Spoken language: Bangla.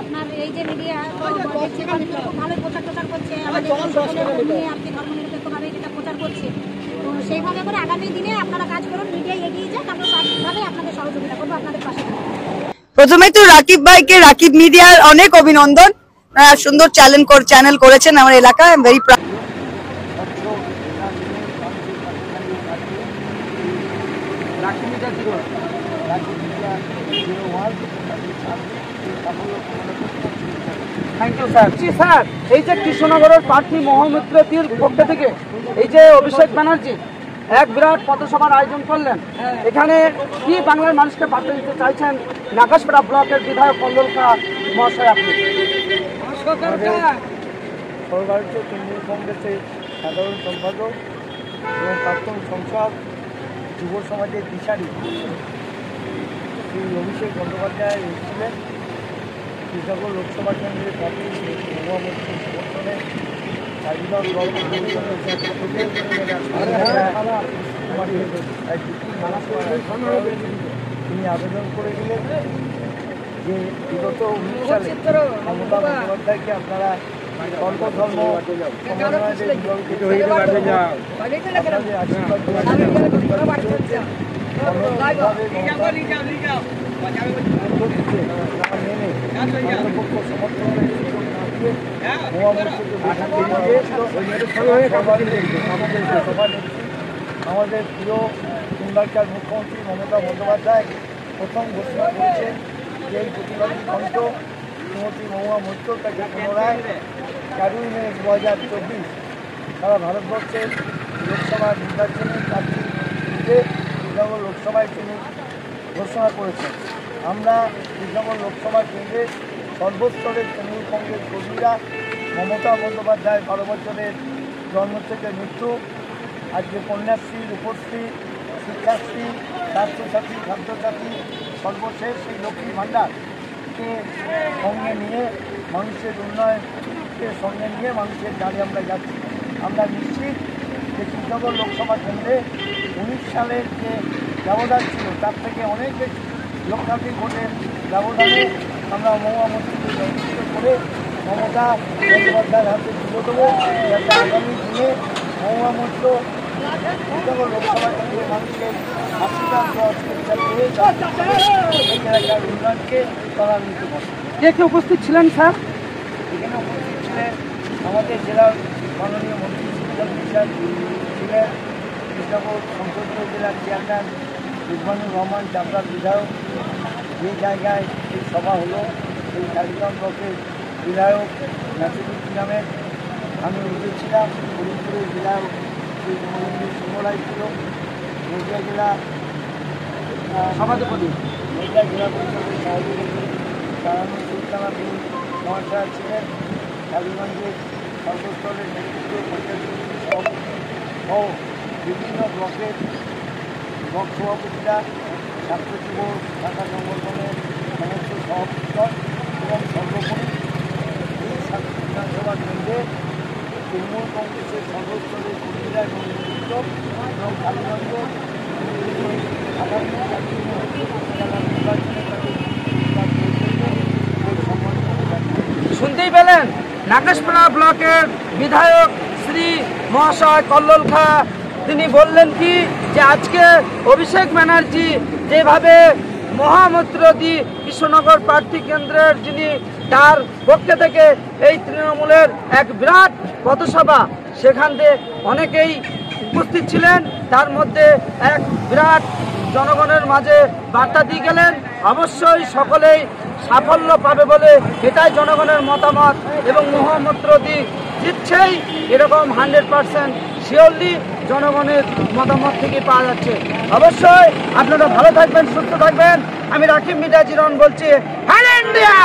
আপনার এই যে মিডিয়া ভালোই প্রচার করছে, আমাদের আপনি ধর্মনিরপেক্ষভাবে যেটা প্রচার করছে, তো সেইভাবে করে আগামী দিনে আপনারা কাজ করুন, মিডিয়ায় এগিয়ে যান, আমরা প্রাথমিকভাবে আপনাদের সহযোগিতা করবো, আপনাদের পাশে। প্রথমে তো রাকিব ভাইকে, রাকিব মিডিয়ার অনেক অভিনন্দন। সুন্দর চ্যানেল করেছেন আমার এলাকায়। I am very proud. Thank you sir. Sir, এই যে কৃষ্ণনগরের প্রার্থী মহামিত্রতির পক্ষ থেকে এই যে অভিষেক ব্যানার্জি এক বিরাট পথসভার আয়োজন করলেন, এখানে কি বাংলার মানুষকে বার্তা দিতে চাইছেন নাকাশপাড়া ব্লকের বিধায়ক কল্লোল খা মহাশয়? আপনি সর্বভারতীয় তৃণমূল কংগ্রেসের সাধারণ সম্পাদক এবং প্রাক্তন সংসদ যুব সমাজের দিশারি শ্রী অভিষেক বন্দ্যোপাধ্যায় এসেছিলেন কৃষ্ণনগর লোকসভা কেন্দ্রের প্রার্থী মহামন্ত্রী সমর্থনে তিনি আবেদন করে দিলেন যে বিগত 19 সালে মমতা বন্দ্যোপাধ্যায়কে আপনারা সর্বধর্ম আমাদের প্রিয় নির্বাচন মুখ্যমন্ত্রী মমতা বন্দ্যোপাধ্যায় প্রথম ঘোষণা করেছেন যে এই প্রতিবাদী কণ্ঠ শ্রীমতী মহুয়া মৈত্র তাকে পুনরায় 13 মে 2024 সারা ভারতবর্ষের লোকসভা নির্বাচনের প্রার্থী কৃষ্ণনগর লোকসভায় তিনি ঘোষণা করেছেন। আমরা কৃষ্ণনগর লোকসভা কেন্দ্রে সর্বস্তরের তৃণমূল কংগ্রেস কর্মীরা মমতা বন্দ্যোপাধ্যায় 12 বছরের জন্ম থেকে মৃত্যু, আজকে কন্যাশ্রী, রূপশ্রী, শিক্ষাশ্রী, স্বাস্থ্যসাথী, খাদ্যসাথী, সর্বশেষ এই লক্ষ্মী ভাণ্ডারকে সঙ্গে নিয়ে মানুষের উন্নয়নকে সঙ্গে নিয়ে মানুষের দাঁড়িয়ে আমরা যাচ্ছি। আমরা নিশ্চিত যে কৃষ্ণনগর লোকসভা কেন্দ্রে 19 সালের যে ব্যবধান ছিল তার থেকে অনেক বেশি লক্ষাধিক ভোটের ব্যবধানে আমরা মহুয়া মৈত্রকে জয়যুক্ত করে মমতা বন্দ্যোপাধ্যায়ের হাতে তুলে দেবো, যাতে আগামী দিনে মহুয়া মৈত্র কৃষ্ণনগর লোকসভা কেন্দ্রের মানুষের আশীর্বাদ পেয়ে এই এলাকার উন্নয়নকে ত্বরান্বিত করে। কে কে উপস্থিত ছিলেন স্যার? এখানে উপস্থিত ছিলেন আমাদের জেলার মাননীয় মন্ত্রী সুজন বিশ্বাস ছিলেন, কৃষ্ণনগর সংসদীয় জেলার চেয়ারম্যান রিজওয়ানুর রহমান চাকদার বিধায়ক, যে জায়গায় এই সভা হলো সেই ঝাড়গ্রাম ব্লকের বিধায়ক নাসিরুল ইসলামের, আমি নিজে ছিলাম, ফরিদপুরের বিধায়ক শ্রী মহিন্দর সিংহরাই ছিল, নদিয়া জেলা সভাপতি, নদিয়া জেলা পরিষদের সভাপতি সারানুর সুলতানা বিন মহাশয় ছিলেন, কালীগঞ্জের সর্বস্তরের নেতৃত্বে সভাপতি ও বিভিন্ন ব্লকের ব্লক সভাপতিরা, ছাত্র যুব শাখা সংগঠনের সমস্ত সভাপতিগণ এবং সর্বোপরি এই বিধানসভা কেন্দ্রে তৃণমূল কংগ্রেসের সর্বস্তরের কর্মীরা এবং নেতৃত্ব এবং কালীগঞ্জ আগামী নির্বাচনে শুনতেই পেলেন নাকাশপাড়া ব্লকের বিধায়ক শ্রী মহাশয় কল্লোল খা। তিনি বললেন কি যে আজকে অভিষেক ব্যানার্জি যেভাবে মহামৈত্রী কৃষ্ণনগর প্রার্থী কেন্দ্রের যিনি তার পক্ষে থেকে এই তৃণমূলের এক বিরাট পথসভা, সেখান থেকে অনেকেই উপস্থিত ছিলেন, তার মধ্যে এক বিরাট জনগণের মাঝে বার্তা দিয়ে গেলেন। অবশ্যই সকলেই সাফল্য পাবে বলে এটাই জনগণের মতামত এবং মহামৈত্রী জিতছেই এরকম 100% শিওরলি জনগণের মতামত থেকে পাওয়া যাচ্ছে। অবশ্যই আপনারা ভালো থাকবেন, সুস্থ থাকবেন। আমি রাকিব মিডিয়া জিরন বলছি, হ্যালো ইন্ডিয়া।